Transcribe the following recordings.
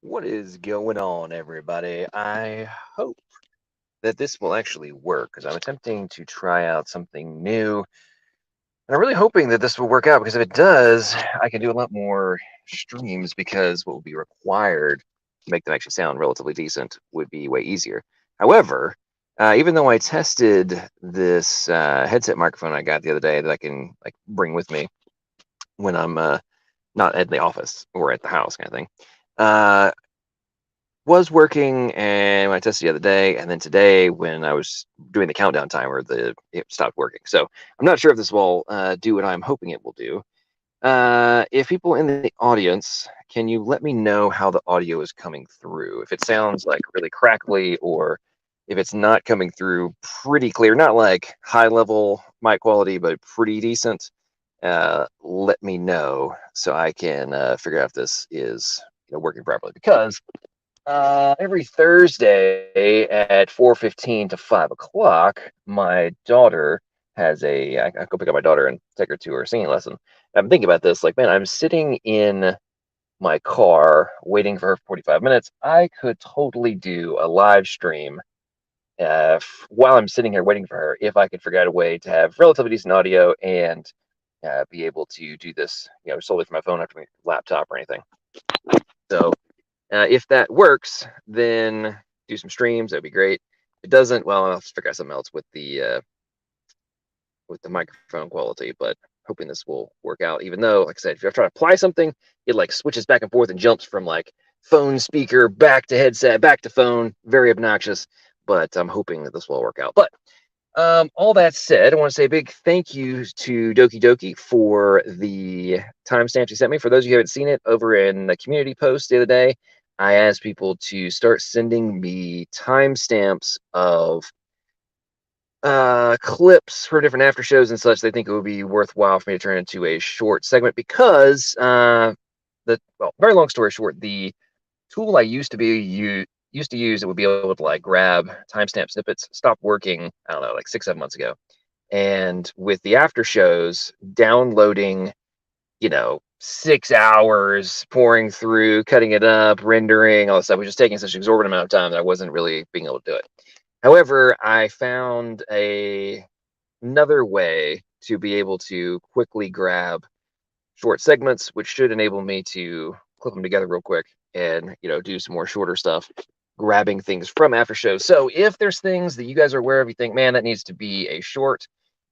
What is going on, everybody? I hope that this will actually work because I'm attempting to try out something new. And I'm really hoping that this will work out because if it does, I can do a lot more streams because what will be required to make them actually sound relatively decent would be way easier. However, even though I tested this headset microphone I got the other day that I can like bring with me when I'm not at the office or at the house kind of thing, uh, was working, and when I tested the other day, and then today when I was doing the countdown timer, it stopped working. So I'm not sure if this will do what I'm hoping it will do. If people in the audience, can you let me know how the audio is coming through? If it sounds like really crackly, or if it's not coming through pretty clear, not like high level mic quality, but pretty decent. Let me know so I can figure out if this is working properly because every Thursday at 4:15 to 5 o'clock, my daughter has I go pick up my daughter and take her to her singing lesson. I'm thinking about this, like, man, I'm sitting in my car waiting for her for 45 minutes. I could totally do a live stream while I'm sitting here waiting for her if I could figure out a way to have relatively decent audio and be able to do this, solely from my phone, not from my laptop or anything. So if that works, then do some streams. That'd be great. If it doesn't, well, I'll have to figure out something else with the microphone quality. But hoping this will work out. Even though, like I said, if you're trying to apply something, it like switches back and forth and jumps from like phone speaker back to headset back to phone. Very obnoxious. But I'm hoping that this will work out. But all that said, I want to say a big thank you to Doki Doki for the timestamps he sent me. For those of you who haven't seen it, over in the community post the other day, I asked people to start sending me timestamps of clips for different after shows and such. They think it would be worthwhile for me to turn into a short segment because very long story short, the tool I used to use that would be able to like grab timestamp snippets stopped working, I don't know, like 6-7 months ago. And with the after shows, downloading, 6 hours, pouring through, cutting it up, rendering, all this stuff was just taking such an exorbitant amount of time that I wasn't really being able to do it. However, I found another way to be able to quickly grab short segments, which should enable me to clip them together real quick and do some more shorter stuff, grabbing things from after shows. So if there's things that you guys are aware of, you think, man, that needs to be a short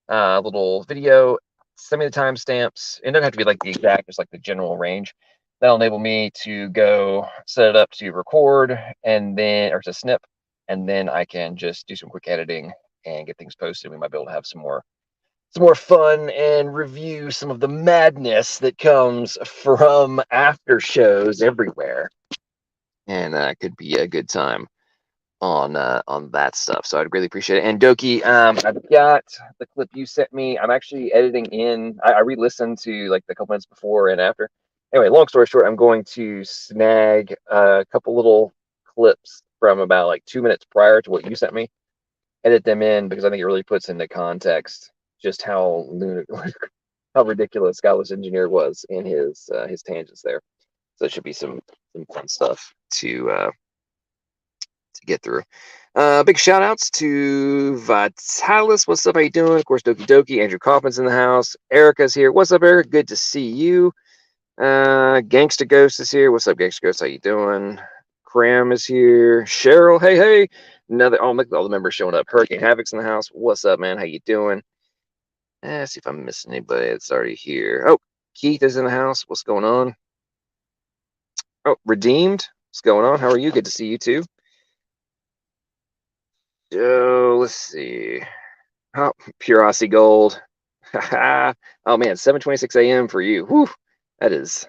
little video, send me the timestamps. It doesn't have to be like the exact, just like the general range. That'll enable me to go set it up to record and then, or to snip, and then I can just do some quick editing and get things posted. We might be able to have some more fun and review some of the madness that comes from after shows everywhere, and could be a good time on that stuff. So I'd really appreciate it. And Doki, I've got the clip you sent me. I'm actually editing in. I re-listened to like the couple minutes before and after. Anyway, long story short, I'm going to snag a couple little clips from about like 2 minutes prior to what you sent me, edit them in because I think it really puts into context just how how ridiculous Godless Engineer was in his tangents there. So it should be some fun stuff to get through. Big shout outs to Vitalis. What's up? How you doing? Of course, Doki Doki. Andrew Kaufman's in the house. Erica's here. What's up, Eric? Good to see you. Gangsta Ghost is here. What's up, Gangsta Ghost? How you doing? Cram is here. Cheryl, hey. Another, all the members showing up. Hurricane Havoc's in the house. What's up, man? How you doing? See if I'm missing anybody that's already here. Oh, Keith is in the house. What's going on? Oh, Redeemed. What's going on? How are you? Good to see you too. So let's see. Oh, Pure Aussie Gold. Oh man, 7:26 a.m. for you. Whew. That is,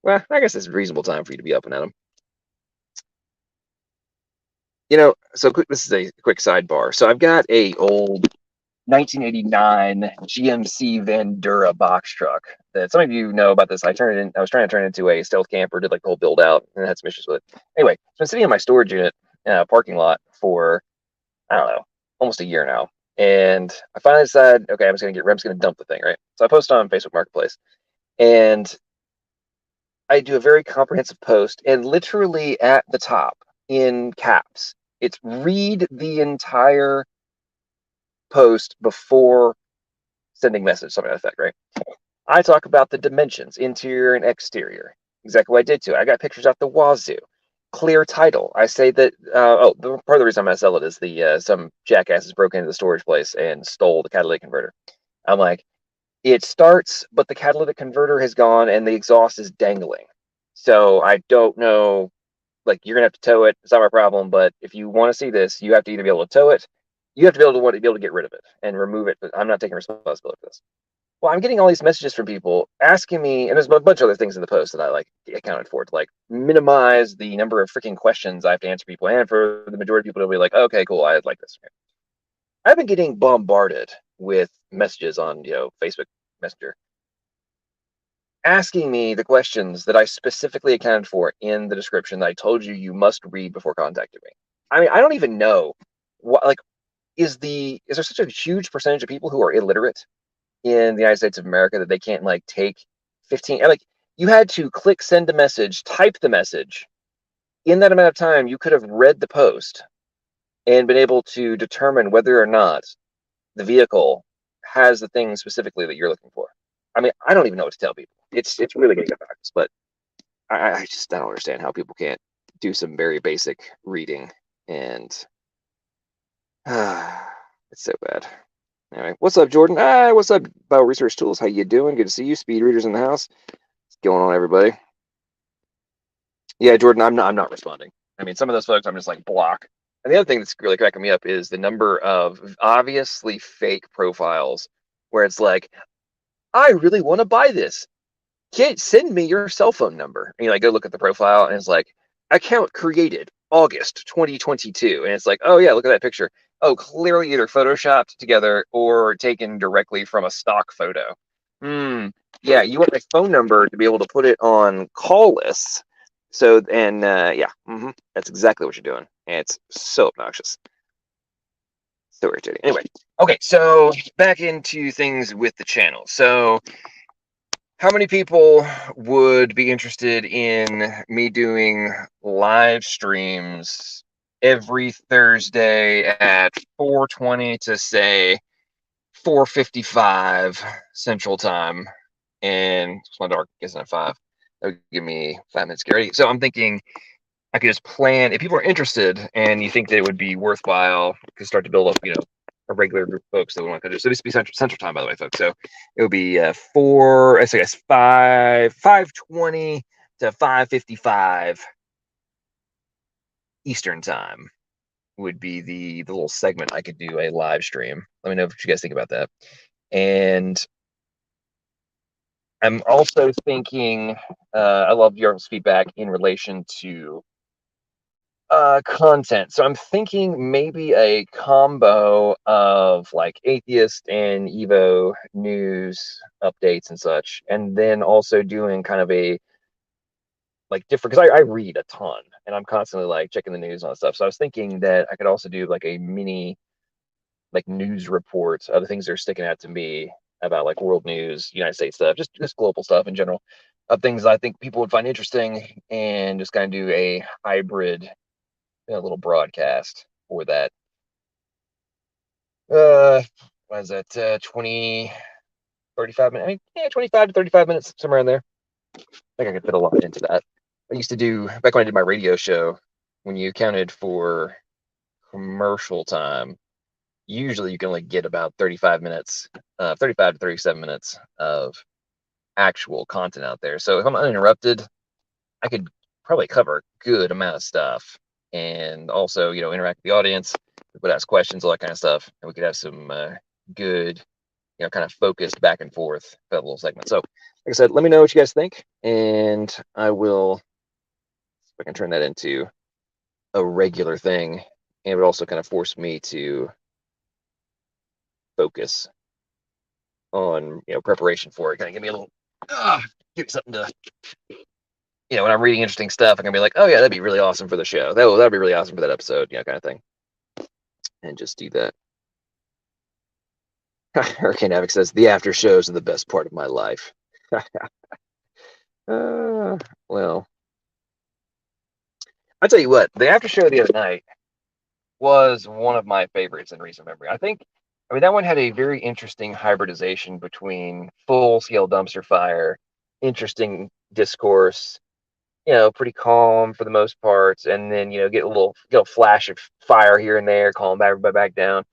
well, I guess it's a reasonable time for you to be up and at them. So quick. This is a quick sidebar. So I've got a old 1989 GMC Vandura box truck that some of you know about this. I was trying to turn it into a stealth camper, did like the whole build out, and had some issues with it. Anyway, it's been sitting in my storage unit parking lot for, I don't know, almost a year now. And I finally decided, okay, I'm just gonna dump the thing, right? So I posted on Facebook Marketplace, and I do a very comprehensive post, and literally at the top in caps, it's read the entire post before sending message, something like that, right? I talk about the dimensions, interior and exterior. Exactly what I did to it. I got pictures out the wazoo. Clear title. I say that. Part of the reason I'm gonna sell it is the some jackasses broke into the storage place and stole the catalytic converter. I'm like, it starts, but the catalytic converter has gone and the exhaust is dangling. So I don't know. Like, you're gonna have to tow it. It's not my problem. But if you want to see this, you have to either be able to tow it, you have to be able to get rid of it and remove it. But I'm not taking responsibility for this. Well, I'm getting all these messages from people asking me, and there's a bunch of other things in the post that I like accounted for to like minimize the number of freaking questions I have to answer people, and for the majority of people to be like, okay, cool, I like this. I've been getting bombarded with messages on Facebook Messenger asking me the questions that I specifically accounted for in the description that I told you you must read before contacting me. I mean, I don't even know what like is there such a huge percentage of people who are illiterate in the United States of America that they can't like take 15 like you had to click send a message, type the message. In that amount of time, you could have read the post and been able to determine whether or not the vehicle has the thing specifically that you're looking for. I mean, I don't even know what to tell people. It's really getting backwards, but I don't understand how people can't do some very basic reading, and it's so bad. Anyway, what's up, Jordan? What's up, Bio Research Tools? How you doing? Good to see you. Speed readers in the house. What's going on, everybody? Yeah, Jordan, I'm not responding. I mean, some of those folks I'm just like block. And the other thing that's really cracking me up is the number of obviously fake profiles where it's like, I really want to buy this. Kid, send me your cell phone number. And you like go look at the profile and it's like, account created August 2022. And it's like, oh yeah, look at that picture. Oh, clearly either photoshopped together or taken directly from a stock photo. Yeah, you want my phone number to be able to put it on call lists. So, and yeah, that's exactly what you're doing. And it's so obnoxious. So irritating. Anyway, okay, so back into things with the channel. So, how many people would be interested in me doing live streams every Thursday at 4:20 to say 4:55 Central Time? And my dog isn't at 5. That would give me 5 minutes to get ready. So I'm thinking I could just plan if people are interested and you think that it would be worthwhile to start to build up, a regular group of folks that would want to do. So this would be Central Time, by the way, folks. So it would be 5:20 to 5:55 Eastern Time would be the little segment I could do a live stream. Let me know what you guys think about that. And I'm also thinking, I love your feedback in relation to content. So I'm thinking maybe a combo of like atheist and Evo news updates and such, and then also doing kind of a like different because I read a ton and I'm constantly like checking the news and all that stuff. So I was thinking that I could also do like a mini like news report of the things that are sticking out to me about like world news, United States stuff, just global stuff in general, of things I think people would find interesting, and just kind of do a hybrid little broadcast for that. What is that? 20, 35 minutes. I mean, yeah, 25 to 35 minutes, somewhere in there. I think I could fit a lot into that. I used to do, back when I did my radio show, when you counted for commercial time, usually you can only get about 35 minutes, 35 to 37 minutes of actual content out there. So if I'm uninterrupted, I could probably cover a good amount of stuff, and also, interact with the audience. We would ask questions, all that kind of stuff, and we could have some good, kind of focused back and forth little segment. So, like I said, let me know what you guys think, and I will see if I can turn that into a regular thing. And it would also kind of force me to focus on, preparation for it. Kind of give me a little, give me something to, when I'm reading interesting stuff, I can be like, oh yeah, that'd be really awesome for the show. That'd be really awesome for that episode, kind of thing. And just do that. Hurricane Havoc says the after shows are the best part of my life. Well, I tell you what, the after show the other night was one of my favorites in recent memory. I mean, that one had a very interesting hybridization between full scale dumpster fire, interesting discourse, pretty calm for the most parts, and then, get a little, flash of fire here and there, calm everybody back down.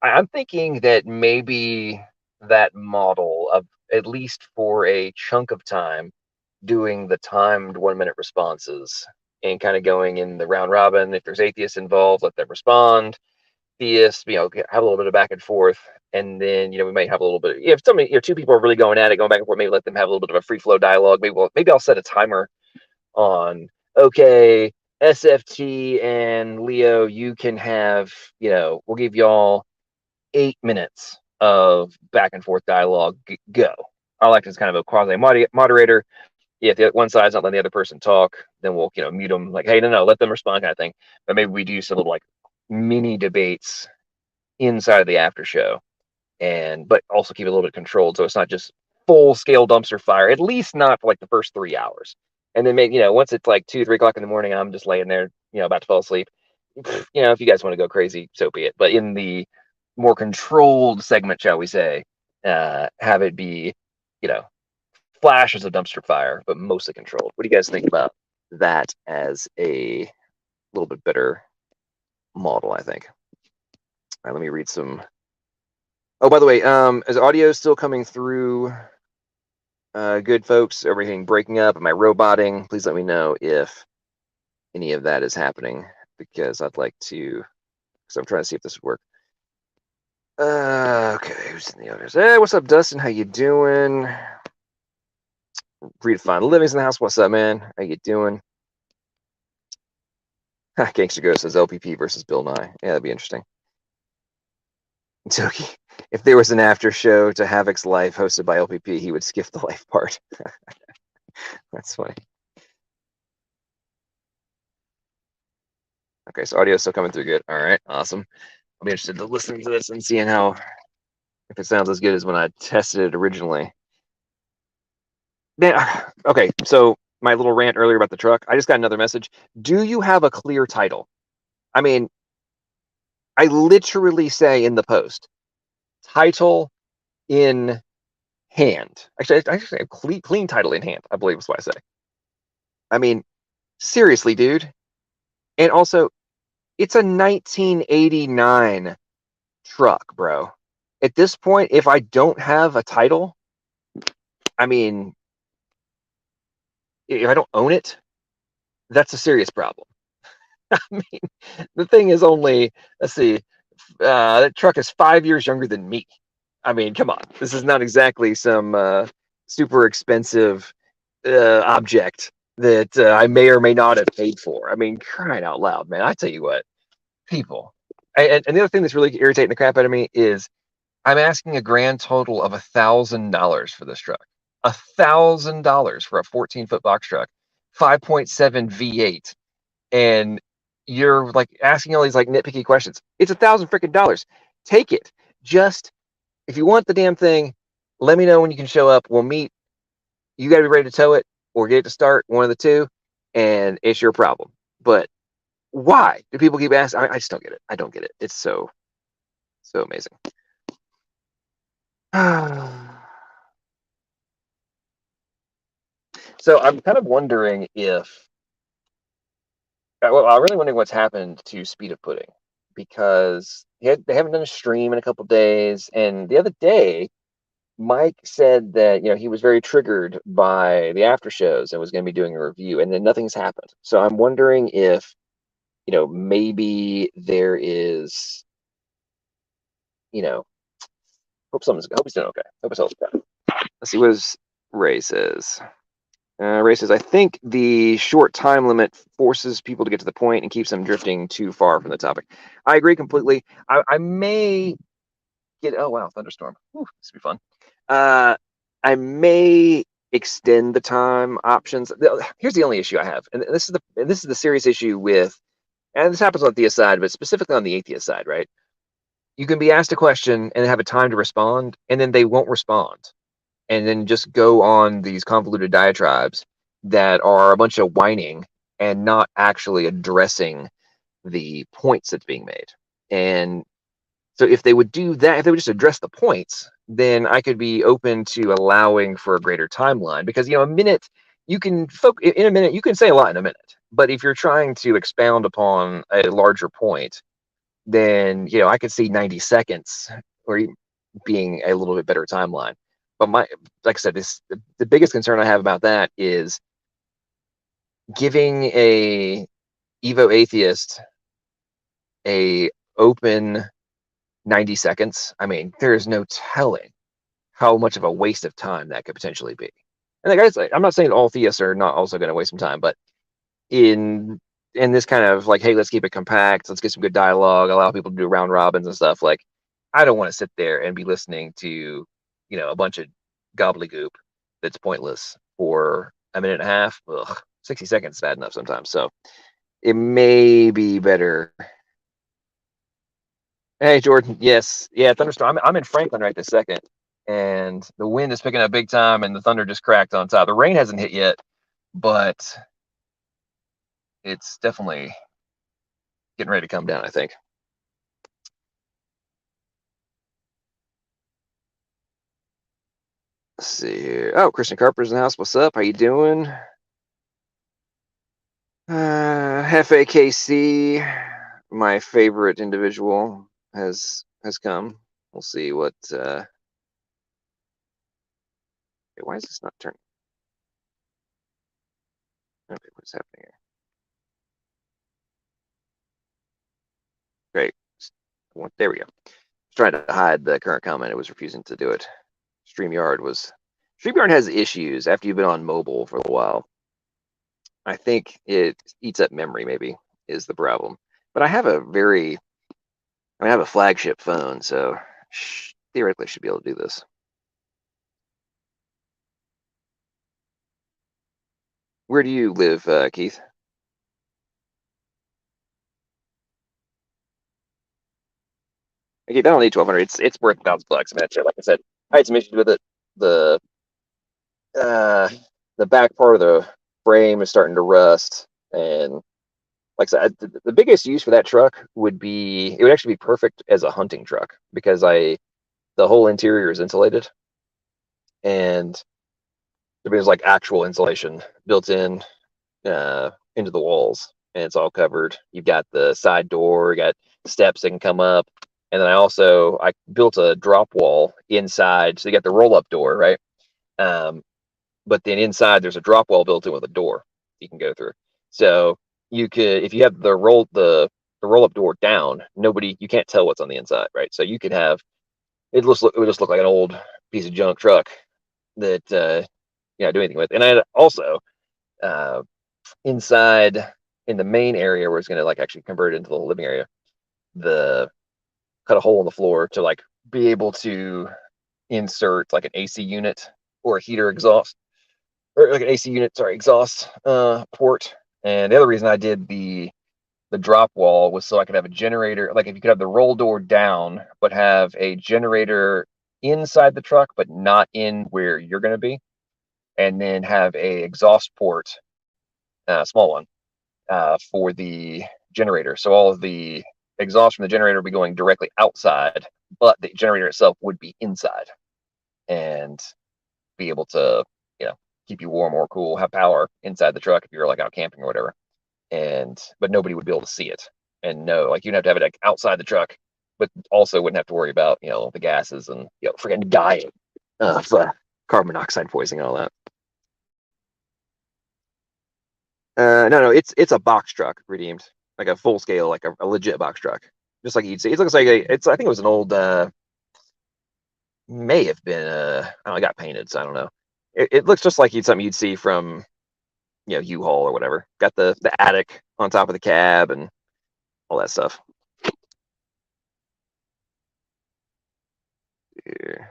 I'm thinking that maybe that model of, at least for a chunk of time, doing the timed 1 minute responses and kind of going in the round robin. If there's atheists involved, let them respond. Theists, have a little bit of back and forth. And then, we might have a little bit, if somebody, two people are really going at it, going back and forth, maybe let them have a little bit of a free flow dialogue. Maybe I'll set a timer on, okay, SFT and Leo, you can have, we'll give y'all 8 minutes of back and forth dialogue. Go. I like as kind of a quasi moderator. If the one side's not letting the other person talk, then we'll, mute them, like, hey, no, let them respond, kind of thing. But maybe we do some little like mini debates inside of the after show, but also keep it a little bit controlled, so it's not just full scale dumpster fire. At least not for like the first 3 hours, and then maybe, once it's like 2, 3 o'clock in the morning, I'm just laying there, about to fall asleep. If you guys want to go crazy, so be it. But in the more controlled segment, shall we say, have it be, flashes of dumpster fire, but mostly controlled. What do you guys think about that as a little bit better model? I think. All right, let me read some. Oh, by the way, is audio still coming through? Good, folks. Everything breaking up? Am I roboting? Please let me know if any of that is happening, because I'd like to. Because I'm trying to see if this would work. Okay, who's in the others? Hey, what's up, Dustin? How you doing? Redefine Living's in the house. What's up, man? How you doing? Gangster Ghost says LPP versus Bill Nye. Yeah, that'd be interesting. Toki, if there was an after show to Havoc's life hosted by LPP, he would skip the life part. That's funny. Okay, so audio's still coming through good. All right, awesome. I'll be interested to listening to this and seeing if it sounds as good as when I tested it originally. Okay, so my little rant earlier about the truck, I just got another message. Do you have a clear title? I mean, I literally say in the post, title in hand. Actually, I have clean title in hand, I believe is what I say. I mean, seriously, dude. And also, it's a 1989 truck, bro. At this point, if I don't have a title, I mean, if I don't own it, that's a serious problem. I mean, the thing is only, let's see, that truck is 5 years younger than me. I mean, come on. This is not exactly some super expensive object that I may or may not have paid for. I mean, crying out loud, man. I tell you what, people. And the other thing that's really irritating the crap out of me is I'm asking a grand total of $1,000 for this truck. $1,000 for a 14-foot box truck, 5.7 V8, and you're like asking all these like nitpicky questions. It's $1,000 freaking. Take it. Just, if you want the damn thing, let me know when you can show up. We'll meet. You got to be ready to tow it or get it to start, one of the two, and it's your problem. But why do people keep asking? I just don't get it. I don't get it. It's so amazing. So I'm kind of wondering if, well, I'm really wondering what's happened to Speed of Pudding, because they haven't done a stream in a couple days, and the other day, Mike said that he was very triggered by the after shows and was going to be doing a review, and then nothing's happened. So I'm wondering if maybe there is, hope he's doing okay. Hope his health's better. Let's see what his Ray says. Ray says, I think the short time limit forces people to get to the point and keeps them drifting too far from the topic. I agree completely. I may get, oh wow, thunderstorm. Whew, this will be fun. I may extend the time options. Here's the only issue I have, and this is the serious issue with, and this happens on the theist side, but specifically on the atheist side, right? You can be asked a question and have a time to respond, and then they won't respond, and then just go on these convoluted diatribes that are a bunch of whining and not actually addressing the points that's being made. And so if they would do that, if they would just address the points, then I could be open to allowing for a greater timeline, because a minute, you can in a minute, you can say a lot in a minute. But if you're trying to expound upon a larger point, then I could see 90 seconds or being a little bit better timeline. But like I said, the biggest concern I have about that is giving a Evo Atheist a open 90 seconds. I mean, there's no telling how much of a waste of time that could potentially be. And guys, I'm not saying all theists are not also going to waste some time, but in this kind of like, hey, let's keep it compact, let's get some good dialogue, allow people to do round robins and stuff. Like, I don't want to sit there and be listening to a bunch of gobbledygook that's pointless for a minute and a half. Ugh, 60 seconds is bad enough sometimes. So it may be better. Hey, Jordan. Yes. Yeah, thunderstorm. I'm in Franklin right this second, and the wind is picking up big time, and the thunder just cracked on top. The rain hasn't hit yet, but it's definitely getting ready to come down, I think. Let's see here. Oh, Christian Carpenter's in the house. What's up? How you doing? Hefe KC, my favorite individual, has come. We'll see what. Why is this not turning? Okay, what's happening here? Great. There we go. I was trying to hide the current comment. It was refusing to do it. StreamYard has issues after you've been on mobile for a while. I think it eats up memory, maybe, is the problem. But I have I have a flagship phone, so theoretically I should be able to do this. Where do you live, Keith? Okay, I don't need 1200. It's worth $1,000. Like I said, I had some issues with it. The uh, the back part of the frame is starting to rust, and like I said, the biggest use for that truck would be, it would actually be perfect as a hunting truck, because the whole interior is insulated, and there's like actual insulation built in into the walls, and it's all covered. You've got the side door, you got steps that can come up, and then I built a drop wall inside, so you got the roll up door, right? But then inside there's a drop wall built in with a door you can go through. So you could, if you have the roll up door down, you can't tell what's on the inside, right? So you could have it would just look like an old piece of junk truck that you know, do anything with. And I also inside in the main area where it's going to like actually convert it into the living area, cut a hole in the floor to like be able to insert like an AC unit or a heater exhaust, or like an AC unit, sorry, exhaust port. And the other reason I did the drop wall was so I could have a generator. Like, if you could have the roll door down, but have a generator inside the truck, but not in where you're going to be, and then have a exhaust port, small one, for the generator. So all of the exhaust from the generator would be going directly outside, but the generator itself would be inside, and be able to, you know, keep you warm or cool, have power inside the truck if you're like out camping or whatever. But nobody would be able to see it and know, like, you'd have to have it like outside the truck, but also wouldn't have to worry about, the gases and, freaking dying of carbon monoxide poisoning and all that. No, it's a box truck, redeemed, like a full scale, like a legit box truck, just like you'd see. It looks like I think it was an old, may have been, I don't know, it got painted, so I don't know. It looks just like something you'd see from, U-Haul or whatever. Got the attic on top of the cab and all that stuff. Yeah.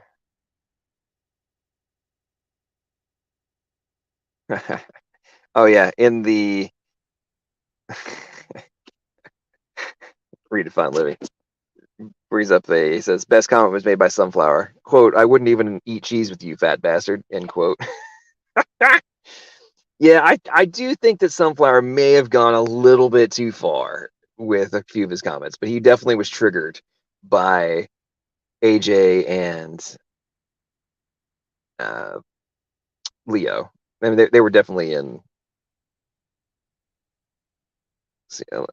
Oh yeah, in the Redefine Living. He says, best comment was made by Sunflower. Quote, I wouldn't even eat cheese with you, fat bastard. End quote. Yeah, I do think that Sunflower may have gone a little bit too far with a few of his comments, but he definitely was triggered by AJ and uh, Leo. I mean, they were definitely in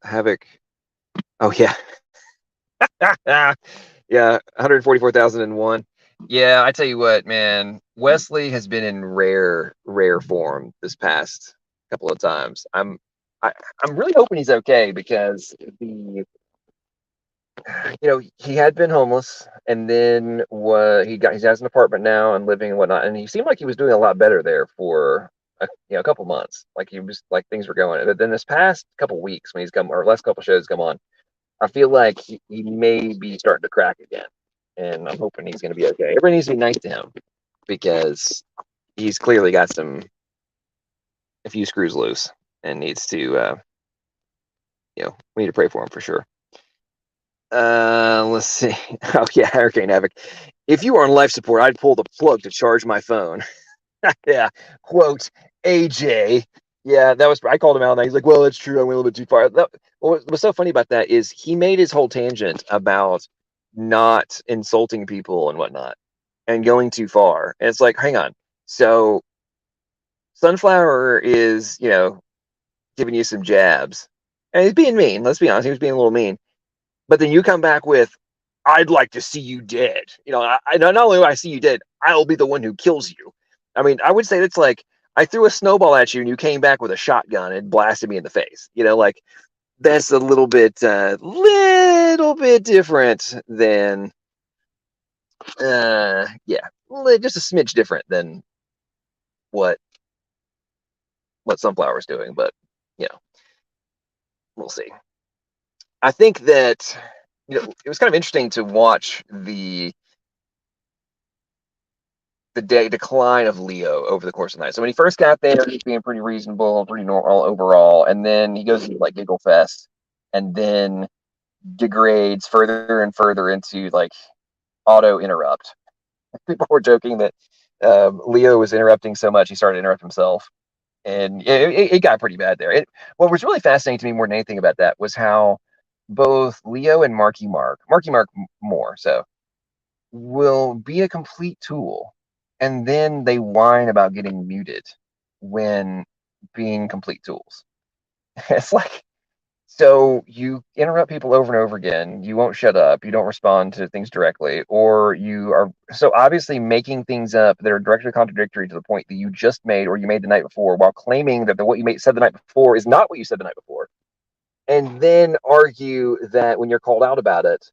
Havoc. Oh yeah, yeah, 144,001. Yeah, I tell you what, man, Wesley has been in rare form this past couple of times. I, I'm really hoping he's okay because he had been homeless and then he has an apartment now and living and whatnot, and he seemed like he was doing a lot better there for a couple months, like he was like things were going. But then this past couple weeks when he's come or last couple shows come on, I feel like he may be starting to crack again, and I'm hoping he's going to be okay. Everybody needs to be nice to him because he's clearly got a few screws loose and needs to we need to pray for him for sure. Let's see. Oh yeah, Hurricane Havoc. If you were on life support, I'd pull the plug to charge my phone. Yeah. Quote AJ. Yeah, that was. I called him out, and he's like, "Well, it's true. I went a little bit too far." What was so funny about that is he made his whole tangent about not insulting people and whatnot, and going too far. And it's like, hang on. So Sunflower is, giving you some jabs, and he's being mean. Let's be honest, he was being a little mean. But then you come back with, "I'd like to see you dead." Not only do I see you dead, I'll be the one who kills you. I mean, I would say it's like I threw a snowball at you and you came back with a shotgun and blasted me in the face. Like that's a little bit different than, yeah, just a smidge different than what Sunflower's doing. But you know, we'll see. I think that it was kind of interesting to watch the day decline of Leo over the course of the night. So when he first got there, he's being pretty reasonable, pretty normal overall, and then he goes to like Giggle Fest, and then degrades further and further into like auto interrupt. People were joking that Leo was interrupting so much he started to interrupt himself, and it got pretty bad there. What was really fascinating to me more than anything about that was how both Leo and Marky Mark more so, will be a complete tool, and then they whine about getting muted when being complete tools. It's like, so you interrupt people over and over again, you won't shut up, you don't respond to things directly, or you are so obviously making things up that are directly contradictory to the point that you just made or you made the night before, while claiming that what you said the night before is not what you said the night before, and then argue that when you're called out about it,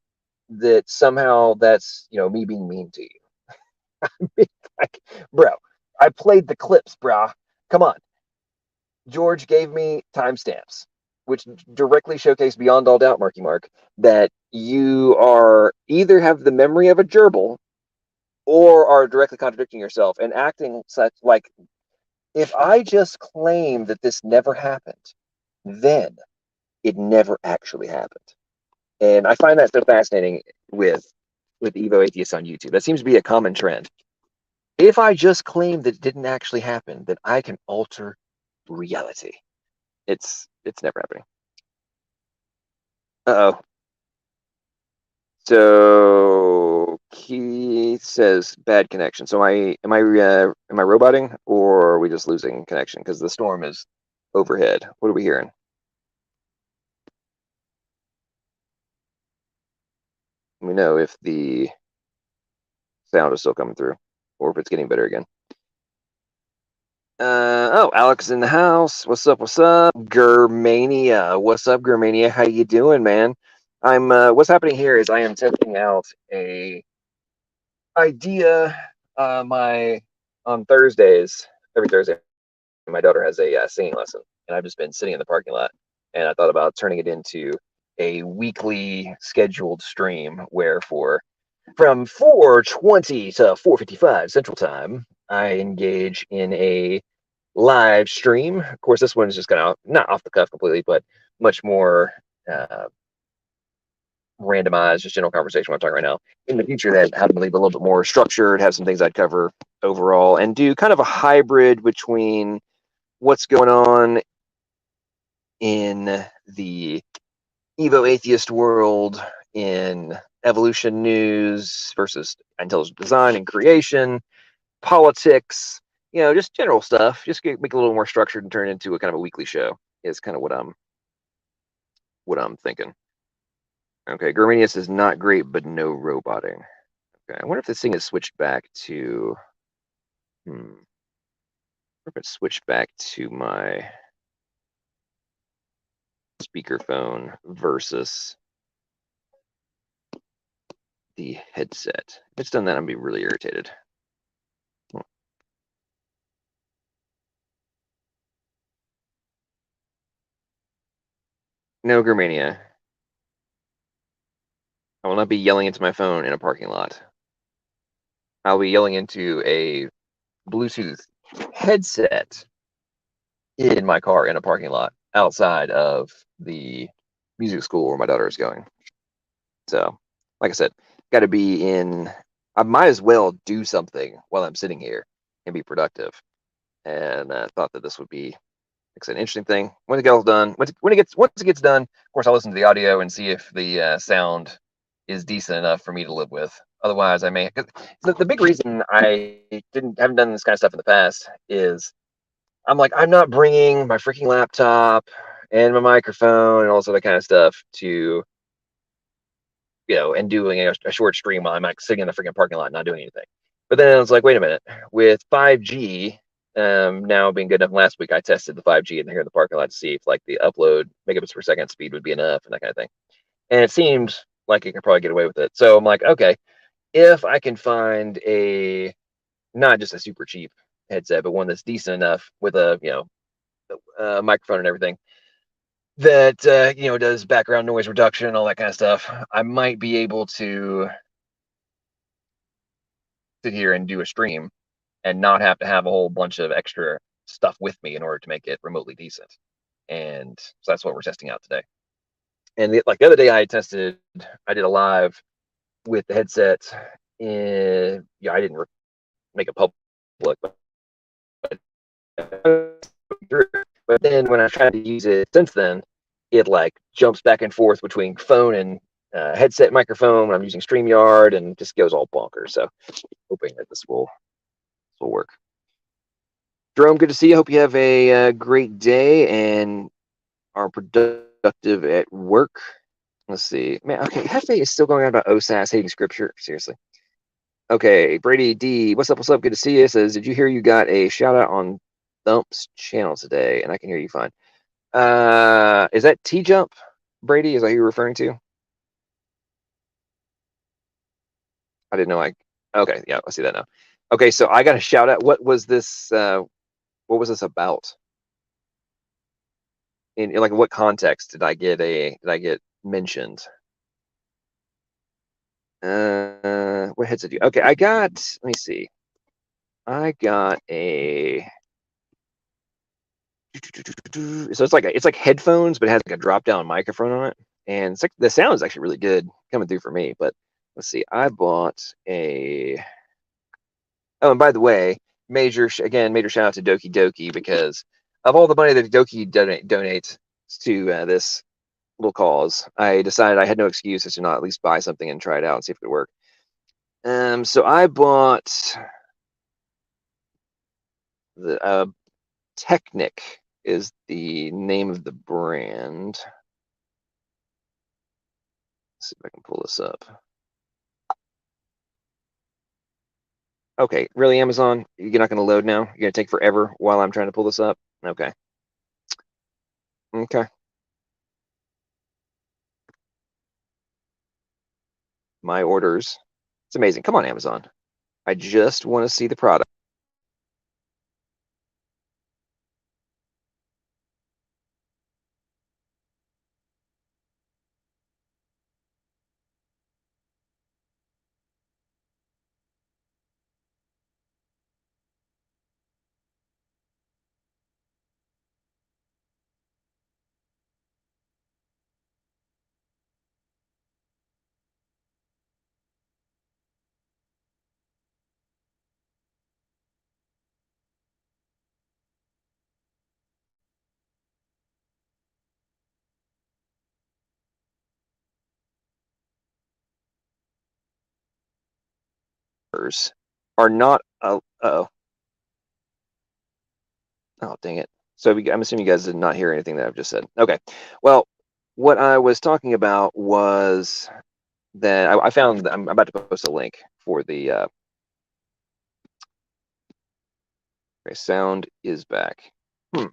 that somehow that's me being mean to you. Like, bro, I played the clips, brah. Come on. George gave me timestamps, which directly showcase beyond all doubt, Marky Mark, that you are either have the memory of a gerbil or are directly contradicting yourself and acting such like, if I just claim that this never happened, then it never actually happened. And I find that so fascinating with Evo Atheist on YouTube. That seems to be a common trend. If I just claim that it didn't actually happen, then I can alter reality. It's never happening. Uh-oh. So Keith says bad connection. So am I roboting, or are we just losing connection because the storm is overhead? What are we hearing? Let me know if the sound is still coming through or if it's getting better again. Oh, Alex in the house. What's up? What's up? Germania. What's up, Germania? How you doing, man? What's happening here is I am testing out a idea. On Thursdays, every Thursday, my daughter has a singing lesson, and I've just been sitting in the parking lot, and I thought about turning it into a weekly scheduled stream where from 4:20 to 4:55 Central Time, I engage in a live stream. Of course, this one is just kind of not off the cuff completely, but much more randomized, just general conversation. What I'm talking right now. In the future, that have to leave a little bit more structured, have some things I'd cover overall, and do kind of a hybrid between what's going on in the Evo atheist world, in evolution news versus intelligent design and creation, politics, just general stuff. Just make it a little more structured and turn it into a kind of a weekly show is kind of what I'm thinking. Okay, Germanius is not great, but no roboting. Okay, I wonder if this thing is switched back to. I wonder if it's switched back to my speakerphone versus the headset. If it's done that, I'm gonna be really irritated. No, Germania. I will not be yelling into my phone in a parking lot. I'll be yelling into a Bluetooth headset in my car in a parking lot outside of the music school where my daughter is going. So, like I said, got to be in. I might as well do something while I'm sitting here and be productive. And thought that this would be, like I said, an interesting thing. When it gets done, once it gets done, of course, I'll listen to the audio and see if the sound is decent enough for me to live with. Otherwise, I may. The big reason I haven't done this kind of stuff in the past is I'm like, I'm not bringing my freaking laptop and my microphone and all this other kind of stuff to, and doing a short stream while I'm like sitting in the freaking parking lot not doing anything. But then I was like, wait a minute, with 5G now being good enough. Last week I tested the 5G in here in the parking lot to see if like the upload megabits per second speed would be enough and that kind of thing. And it seemed like you can probably get away with it. So I'm like, okay, if I can find a not just a super cheap headset, but one that's decent enough with a microphone and everything that does background noise reduction and all that kind of stuff, I might be able to sit here and do a stream and not have to have a whole bunch of extra stuff with me in order to make it remotely decent. And so that's what we're testing out today. And like the other day, I did a live with the headset. I didn't make it public, but then when I tried to use it since then, it like jumps back and forth between phone and headset microphone when I'm using StreamYard and just goes all bonkers. So hoping that this will work. Jerome, good to see you. Hope you have a great day and are productive at work. Let's see. Man, okay, Hefe is still going on about OSAS hating scripture. Seriously. Okay, Brady D, what's up? What's up? Good to see you. Says, did you hear you got a shout out on Thump's channel today? And I can hear you fine. Is that T Jump, Brady? Is that who you're referring to? I didn't know. Okay, yeah, I see that now. Okay, so I got a shout out. What was this? What was this about? In like what context did I get mentioned? What headset do you? Okay, I got. Let me see. I got a. So it's like headphones, but it has like a drop down microphone on it, and it's like the sound is actually really good coming through for me. But let's see, I bought a. Oh, and by the way, major shout out to Doki Doki because of all the money that Doki donates to this little cause, I decided I had no excuse to not at least buy something and try it out and see if it would work. So I bought the Technic is the name of the brand. Let's see if I can pull this up. Okay, really, Amazon? You're not going to load now? You're going to take forever while I'm trying to pull this up? Okay. Okay. My orders. It's amazing. Come on, Amazon. I just want to see the product. are not. Oh, dang it. So I'm assuming you guys did not hear anything that I've just said. Okay. Well, what I was talking about was that I found that I'm about to post a link for the. Okay, sound is back. So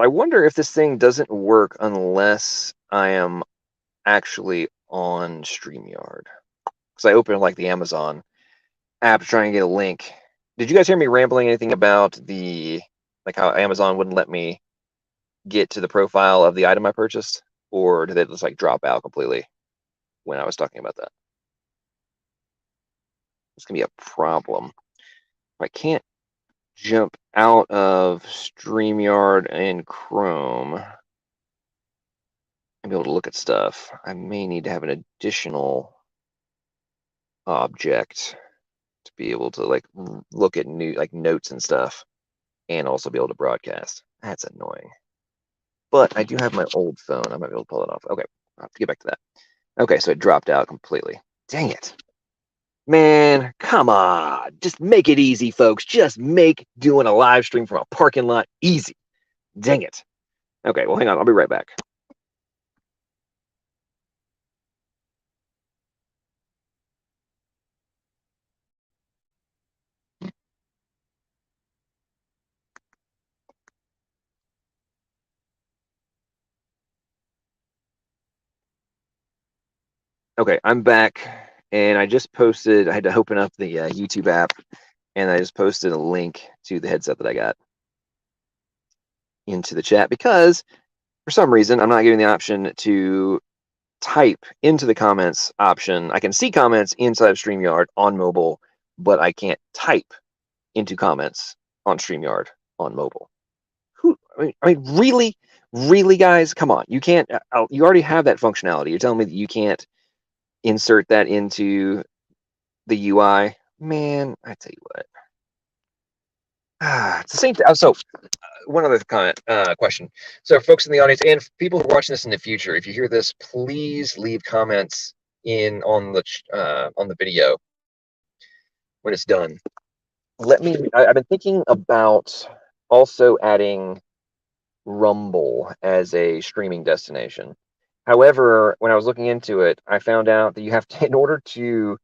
I wonder if this thing doesn't work unless I am actually on StreamYard. Because I opened like the Amazon app to try and get a link. Did you guys hear me rambling anything about like how Amazon wouldn't let me get to the profile of the item I purchased? Or did it just like drop out completely when I was talking about that? It's gonna be a problem. If I can't jump out of StreamYard and Chrome and be able to look at stuff, I may need to have an additional object to be able to like look at new like notes and stuff and also be able to broadcast. That's annoying. But I do have my old phone. I might be able to pull it off. Okay, I'll have to get back to that. Okay, so it dropped out completely. Dang it. Man, come on. Just make it easy, folks. Just make doing a live stream from a parking lot easy. Dang it. Okay, well, hang on. I'll be right back. Okay, I'm back, and I just posted. I had to open up the YouTube app, and I just posted a link to the headset that I got into the chat because for some reason I'm not getting the option to type into the comments option. I can see comments inside of StreamYard on mobile, but I can't type into comments on StreamYard on mobile. I mean, really, guys, come on. You can't. You already have that functionality. You're telling me that you can't insert that into the UI? Man, I tell you what. It's the same thing. So, one other question. So, folks in the audience and people who are watching this in the future, if you hear this, please leave comments on the video when it's done. I've been thinking about also adding Rumble as a streaming destination. However, when I was looking into it, I found out that you have to, in order to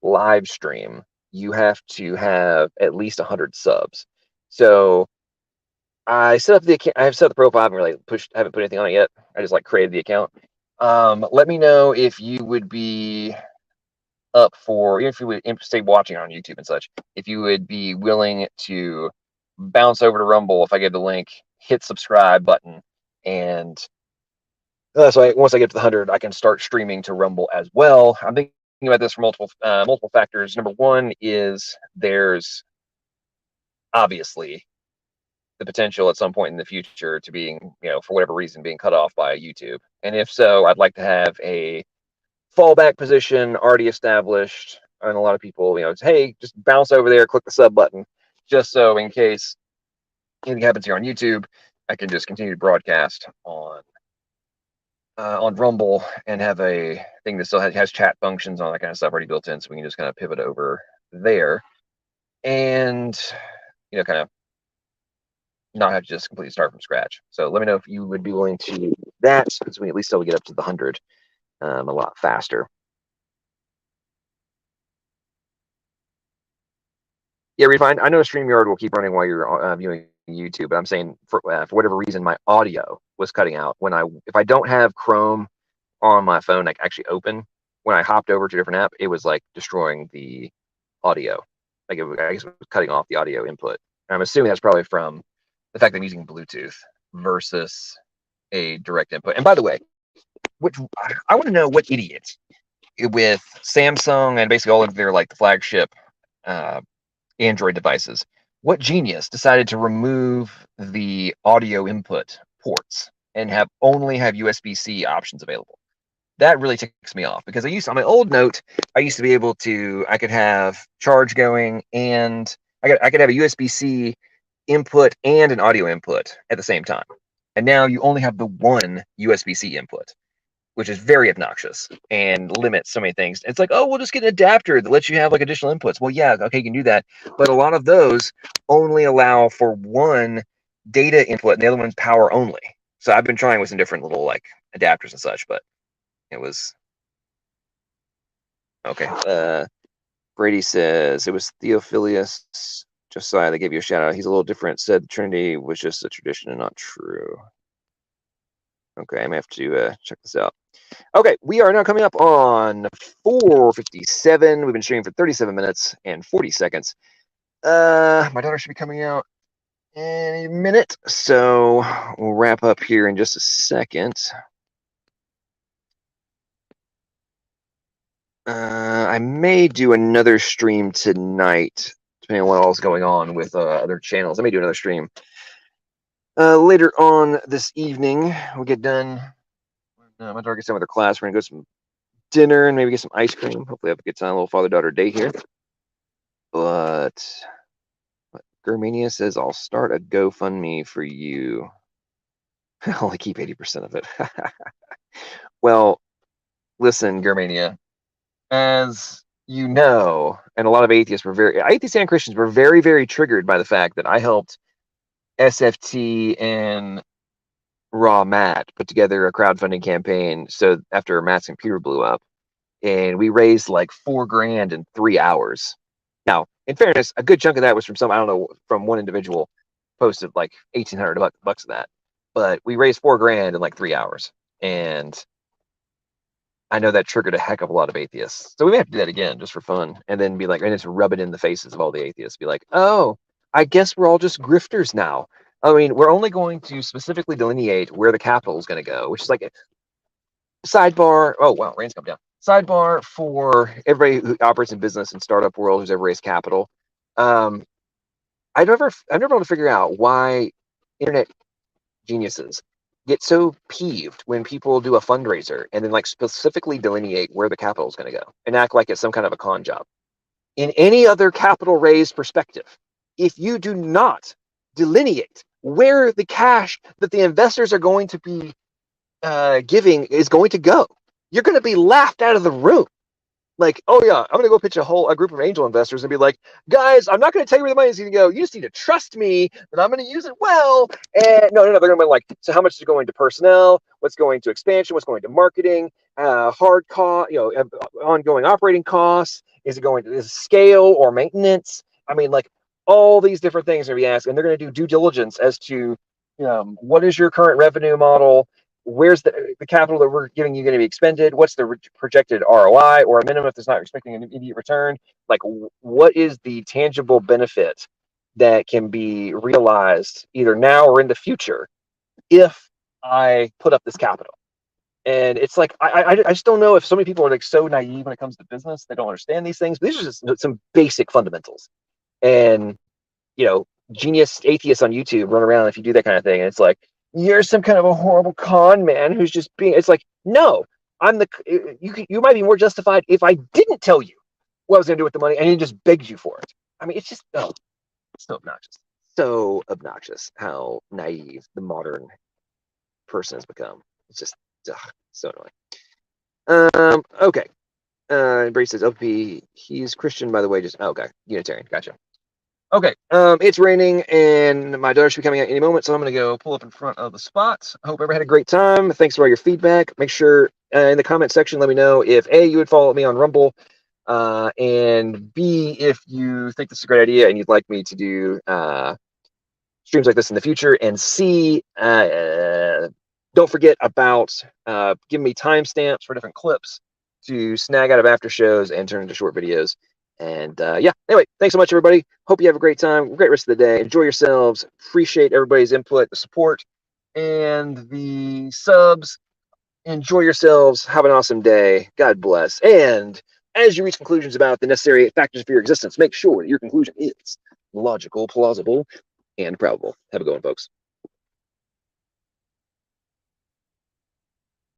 live stream, you have to have at least 100 subs. So I set up the account. I have set up the profile. I haven't put anything on it yet. I just like created the account. Let me know if you would be up for, even if you would stay watching on YouTube and such, if you would be willing to bounce over to Rumble if I give the link, hit subscribe button, and once I get to the 100, I can start streaming to Rumble as well. I'm thinking about this for multiple factors. Number one is there's obviously the potential at some point in the future to being, for whatever reason, being cut off by YouTube. And if so, I'd like to have a fallback position already established. And a lot of people, hey, just bounce over there, click the sub button, just so in case anything happens here on YouTube, I can just continue to broadcast on Rumble and have a thing that still has chat functions and all that kind of stuff already built in, so we can just kind of pivot over there and kind of not have to just completely start from scratch. So let me know if you would be willing to do that, because we at least still get up to the 100 a lot faster. Yeah, Refine. I know StreamYard will keep running while you're viewing YouTube, but I'm saying for whatever reason, my audio was cutting out if I don't have Chrome on my phone, like actually open, when I hopped over to a different app, it was like destroying the audio. Like I guess it was cutting off the audio input. And I'm assuming that's probably from the fact that I'm using Bluetooth versus a direct input. And by the way, I want to know what idiot with Samsung and basically all of their like the flagship Android devices, what genius decided to remove the audio input ports and only have USB-C options available? That really ticks me off, because on my old Note, I could have charge going, and I could have a USB-C input and an audio input at the same time. And now you only have the one USB-C input. which is very obnoxious and limits so many things. It's like, oh, we'll just get an adapter that lets you have like additional inputs. Well, yeah, okay, you can do that. But a lot of those only allow for one data input and the other one's power only. So I've been trying with some different little like adapters and such, but it was okay. Brady says it was Theophilus Josiah that gave you a shout out. He's a little different. Said the Trinity was just a tradition and not true. Okay, I may have to check this out. Okay, we are now coming up on 4:57. We've been streaming for 37 minutes and 40 seconds. My daughter should be coming out any minute, so we'll wrap up here in just a second. I may do another stream tonight, depending on what else is going on with other channels. I may do another stream later on this evening. We'll get done. My daughter gets done with her class. We're gonna go to some dinner and maybe get some ice cream. Hopefully have a good time. A little father-daughter day here. But Germania says, I'll start a GoFundMe for you. I'll only keep 80% of it. Well, listen, Germania, as you know, and a lot of atheists and Christians were very, very triggered by the fact that I helped SFT and Raw Matt put together a crowdfunding campaign. So after Matt's computer blew up, and we raised like $4,000 in 3 hours. Now, in fairness, a good chunk of that was from one individual posted like 1,800 bucks of that. But we raised $4,000 in like 3 hours. And I know that triggered a heck of a lot of atheists. So we may have to do that again just for fun. And then be like, and just rub it in the faces of all the atheists. Be like, oh, I guess we're all just grifters now. I mean, we're only going to specifically delineate where the capital is going to go, which is like a sidebar. Oh, wow, rain's come down. Sidebar for everybody who operates in business and startup world who's ever raised capital. I've never been able to figure out why internet geniuses get so peeved when people do a fundraiser and then like specifically delineate where the capital is going to go and act like it's some kind of a con job. In any other capital raise perspective, if you do not delineate where the cash that the investors are going to be giving is going to go, you're going to be laughed out of the room. Like, oh yeah, I'm going to go pitch a group of angel investors and be like, guys, I'm not going to tell you where the money is going to go. You just need to trust me that I'm going to use it well. And no, they're going to be like, so how much is going to personnel? What's going to expansion? What's going to marketing? Hard cost, ongoing operating costs. Is it going to scale or maintenance? I mean, like all these different things are going to be asked, and they're going to do due diligence as to what is your current revenue model? Where's the capital that we're giving you going to be expended? What's the projected ROI or a minimum if it's not expecting an immediate return? Like, what is the tangible benefit that can be realized either now or in the future if I put up this capital? And it's like, I just don't know if so many people are like so naive when it comes to business. They don't understand these things. But these are just some basic fundamentals. And, genius atheists on YouTube run around if you do that kind of thing. And it's like, you're some kind of a horrible con man who's just being, it's like, no, you might be more justified if I didn't tell you what I was going to do with the money and he just begged you for it. I mean, it's just, it's so obnoxious. So obnoxious how naive the modern person has become. It's just, so annoying. Okay. Brady says, OP, he's Christian, by the way, okay, Unitarian, gotcha. Okay, it's raining and my daughter should be coming out any moment, so I'm going to go pull up in front of the spot. I hope everybody had a great time. Thanks for all your feedback. Make sure in the comment section, let me know if A, you would follow me on Rumble, and B, if you think this is a great idea and you'd like me to do streams like this in the future, and C, don't forget about giving me timestamps for different clips to snag out of after shows and turn into short videos. And anyway, thanks so much, everybody. Hope you have a great time, great rest of the day. Enjoy yourselves. Appreciate everybody's input, the support, and the subs. Enjoy yourselves. Have an awesome day. God bless. And as you reach conclusions about the necessary factors for your existence, make sure that your conclusion is logical, plausible, and probable. Have a good one, folks.